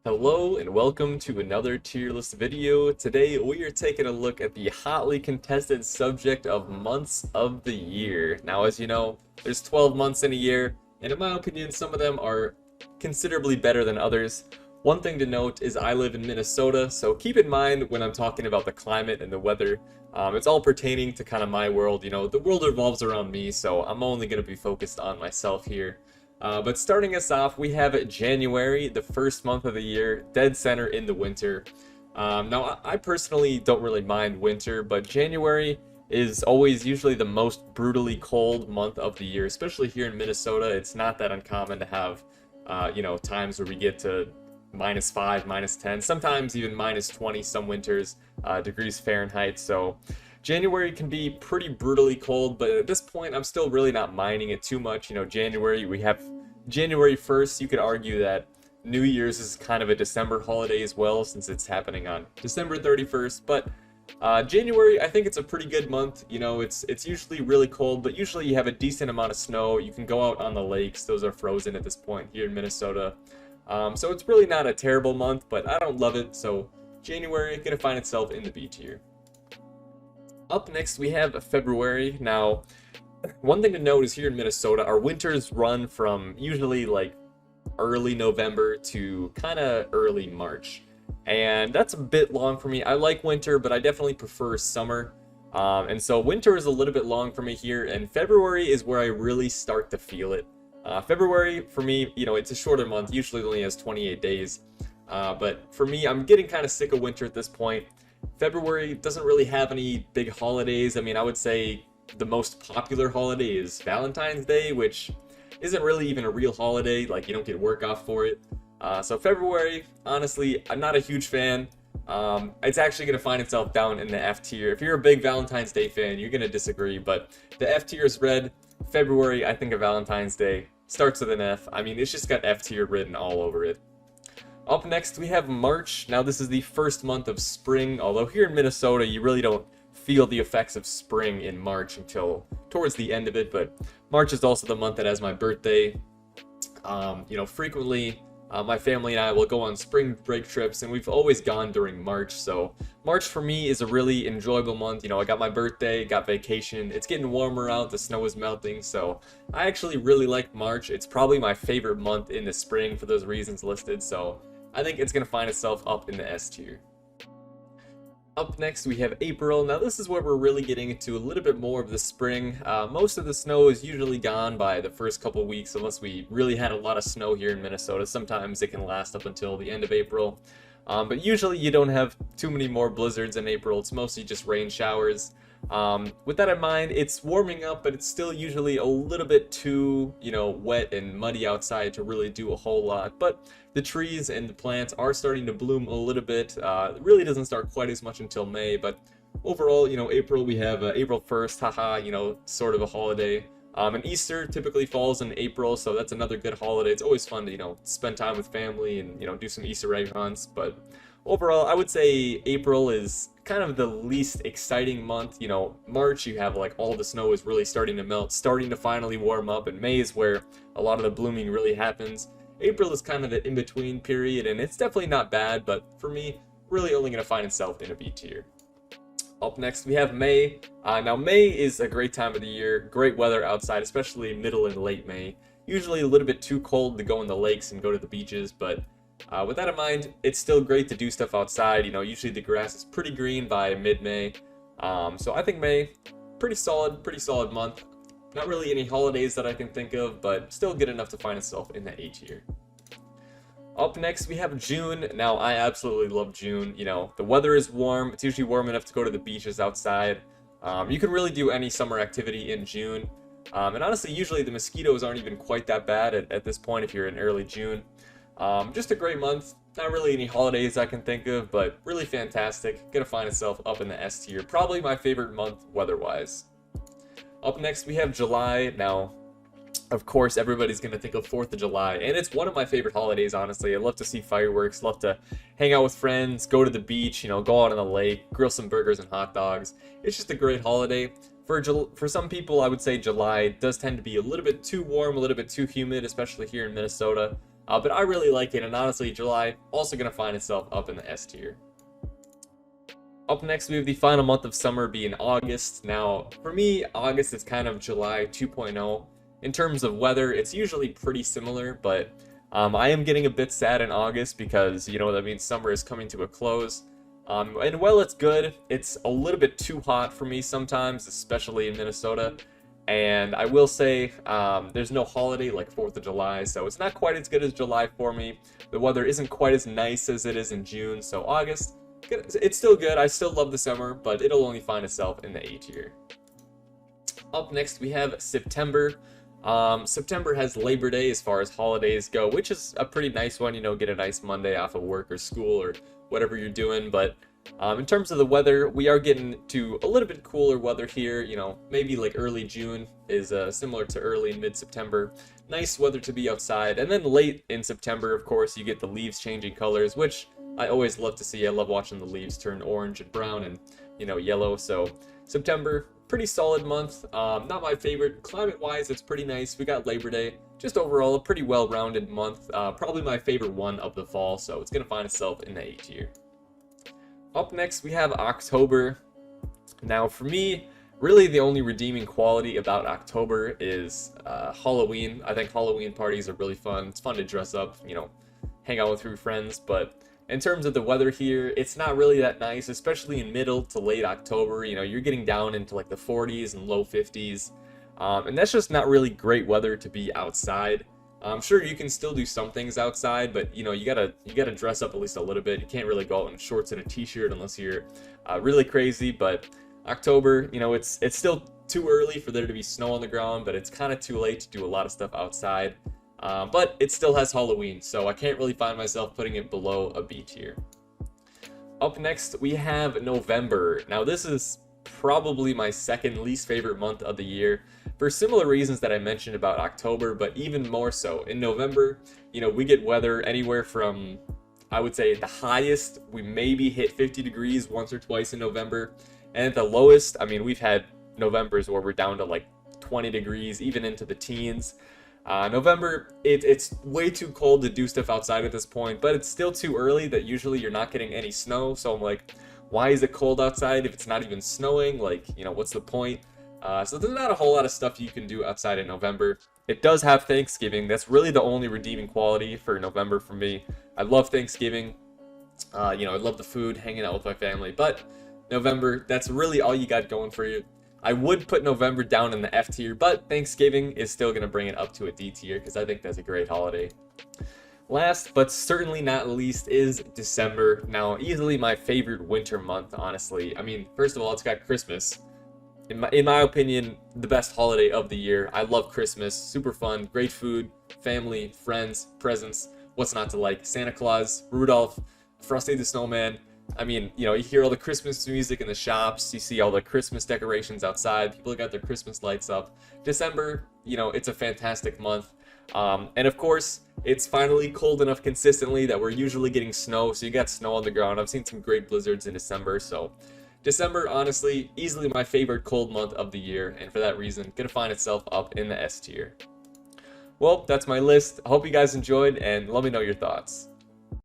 Hello and welcome to another tier list video. Today we are taking a look at the hotly contested subject of months of the year. Now, as you know, there's 12 months in a year, and in my opinion, some of them are considerably better than others. One thing to note is I live in Minnesota, so keep in mind when I'm talking about the climate and the weather, it's all pertaining to kind of my world. You know, the world revolves around me, so I'm only going to be focused on myself here. But starting us off, we have January, the first month of the year, dead center in the winter. Now, I personally don't really mind winter, but January is always usually the most brutally cold month of the year, especially here in Minnesota. It's not that uncommon to have, times where we get to -5, -10, sometimes even -20 some winters, degrees Fahrenheit. So January can be pretty brutally cold, but at this point, I'm still really not minding it too much. You know, January, we have January 1st. You could argue that New Year's is kind of a December holiday as well, since it's happening on December 31st. But January, I think it's a pretty good month. You know, it's usually really cold, but usually you have a decent amount of snow. You can go out on the lakes; those are frozen at this point here in Minnesota. So it's really not a terrible month, but I don't love it. So January gonna find itself in the B tier. Up next, we have February. Now, one thing to note is here in Minnesota, our winters run from usually like early November to kind of early March. And that's a bit long for me. I like winter, but I definitely prefer summer. And so winter is a little bit long for me here, and February is where I really start to feel it. February, for me, you know, it's a shorter month, usually only has 28 days. But for me, I'm getting kind of sick of winter at this point. February doesn't really have any big holidays. I mean, I would say the most popular holiday is Valentine's Day, which isn't really even a real holiday. Like, you don't get work off for it. So February, honestly, I'm not a huge fan. It's actually going to find itself down in the F tier. If you're a big Valentine's Day fan, you're going to disagree, but the F tier is red. February, I think of Valentine's Day, starts with an F. I mean, it's just got F tier written all over it. Up next, we have March. Now, this is the first month of spring, although here in Minnesota, you really don't feel the effects of spring in March until towards the end of it, but March is also the month that has my birthday. Frequently, my family and I will go on spring break trips, and we've always gone during March, so March for me is a really enjoyable month. You know, I got my birthday, got vacation, it's getting warmer out, the snow is melting, so I actually really like March. It's probably my favorite month in the spring for those reasons listed, so I think it's going to find itself up in the S tier. Up next, we have April. Now, this is where we're really getting into a little bit more of the spring. Most of the snow is usually gone by the first couple weeks, unless we really had a lot of snow here in Minnesota. Sometimes it can last up until the end of April. But usually you don't have too many more blizzards in April. It's mostly just rain showers. With that in mind, it's warming up, but it's still usually a little bit too, wet and muddy outside to really do a whole lot. But the trees and the plants are starting to bloom a little bit. It really doesn't start quite as much until May, but overall, April, we have April 1st, haha, sort of a holiday. And Easter typically falls in April, so that's another good holiday. It's always fun to, spend time with family and, do some Easter egg hunts. But overall, I would say April is kind of the least exciting month. March, you have like all the snow is really starting to melt, starting to finally warm up, and May is where a lot of the blooming really happens. April is kind of the in-between period, and it's definitely not bad, but for me, really only going to find itself in a B tier. Up next, we have May. Now, May is a great time of the year. Great weather outside, especially middle and late May. Usually a little bit too cold to go in the lakes and go to the beaches, but with that in mind, it's still great to do stuff outside. Usually the grass is pretty green by mid-May. So I think May, pretty solid month. Not really any holidays that I can think of, but still good enough to find itself in the A tier. Up next, we have June. Now, I absolutely love June. The weather is warm. It's usually warm enough to go to the beaches outside. You can really do any summer activity in June. And honestly, usually the mosquitoes aren't even quite that bad at this point if you're in early June. Just a great month. Not really any holidays I can think of, but really fantastic. Gonna find itself up in the S tier. Probably my favorite month weather-wise. Up next, we have July. Now, of course, everybody's going to think of 4th of July, and it's one of my favorite holidays, honestly. I love to see fireworks, love to hang out with friends, go to the beach, go out on the lake, grill some burgers and hot dogs. It's just a great holiday. For some people, I would say July does tend to be a little bit too warm, a little bit too humid, especially here in Minnesota. But I really like it, and honestly, July also going to find itself up in the S tier. Up next, we have the final month of summer being August. Now, for me, August is kind of July 2.0. In terms of weather, it's usually pretty similar, but I am getting a bit sad in August because, that means summer is coming to a close. And while it's good, it's a little bit too hot for me sometimes, especially in Minnesota. And I will say, there's no holiday like 4th of July, so it's not quite as good as July for me. The weather isn't quite as nice as it is in June, so August, it's still good. I still love the summer, but it'll only find itself in the A tier. Up next, we have September. September has Labor Day as far as holidays go, which is a pretty nice one, get a nice Monday off of work or school or whatever you're doing. But in terms of the weather, we are getting to a little bit cooler weather here, maybe like early June is similar to early and mid-September. Nice weather to be outside. And then late in September, of course, you get the leaves changing colors, which I always love to see. I love watching the leaves turn orange and brown and, yellow. So September, pretty solid month. Not my favorite. Climate-wise, it's pretty nice. We got Labor Day. Just overall, a pretty well-rounded month. Probably my favorite one of the fall, so it's going to find itself in the A tier. Up next, we have October. Now, for me, really the only redeeming quality about October is Halloween. I think Halloween parties are really fun. It's fun to dress up, hang out with your friends, but in terms of the weather here, it's not really that nice, especially in middle to late October. You're getting down into like the 40s and low 50s. And that's just not really great weather to be outside. I'm sure you can still do some things outside, but you gotta dress up at least a little bit. You can't really go out in shorts and a t-shirt unless you're really crazy. But October, it's still too early for there to be snow on the ground, but it's kind of too late to do a lot of stuff outside. But it still has Halloween, so I can't really find myself putting it below a B tier. Up next, we have November. Now, this is probably my second least favorite month of the year for similar reasons that I mentioned about October, but even more so. In November, we get weather anywhere from, I would say, the highest, we maybe hit 50 degrees once or twice in November. And at the lowest, I mean, we've had Novembers where we're down to like 20 degrees, even into the teens. November, it's way too cold to do stuff outside at this point, but it's still too early that usually you're not getting any snow. So I'm like, why is it cold outside if it's not even snowing? Like, what's the point? So there's not a whole lot of stuff you can do outside in November. It does have Thanksgiving. That's really the only redeeming quality for November for me. I love Thanksgiving. I love the food, hanging out with my family. But November, that's really all you got going for you. I would put November down in the F tier, but Thanksgiving is still going to bring it up to a D tier because I think that's a great holiday. Last, but certainly not least, is December. Now, easily my favorite winter month, honestly. I mean, first of all, it's got Christmas. In my opinion, the best holiday of the year. I love Christmas. Super fun, great food, family, friends, presents. What's not to like? Santa Claus, Rudolph, Frosty the Snowman. I mean, you hear all the Christmas music in the shops. You see all the Christmas decorations outside. People got their Christmas lights up. December, it's a fantastic month. And of course, it's finally cold enough consistently that we're usually getting snow. So you got snow on the ground. I've seen some great blizzards in December. So December, honestly, easily my favorite cold month of the year. And for that reason, gonna find itself up in the S tier. Well, that's my list. I hope you guys enjoyed and let me know your thoughts.